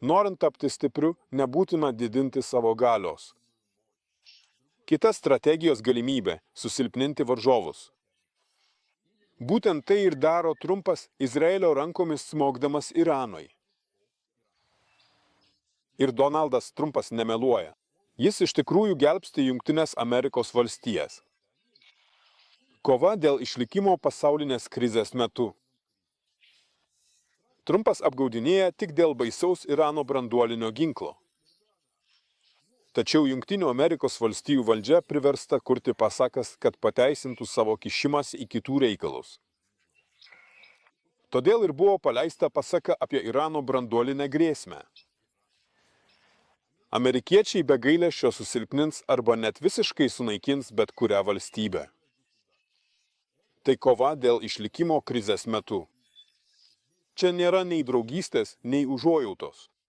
Norint tapti stipriu, nebūtina didinti savo galios. Kita strategijos galimybė – susilpninti varžovus. Būtent tai ir daro Trumpas Izraelio rankomis smogdamas Iranui. Ir Donaldas Trumpas nemeluoja. Jis iš tikrųjų gelbsti Jungtines Amerikos valstijas. Kova dėl išlikimo pasaulinės krizės metu. Trumpas apgaudinėja tik dėl baisaus Irano branduolinio ginklo. Tačiau Jungtinių Amerikos valstijų valdžia priversta kurti pasakas, kad pateisintų savo kišimas į kitų reikalus. Todėl ir buvo paleista pasaka apie Irano branduolinę grėsmę. Amerikiečiai be gailesčio susilpnins arba net visiškai sunaikins bet kurią valstybę. Tai kova dėl išlikimo krizės metu. Čia nėra nei draugystės, nei užuojautos.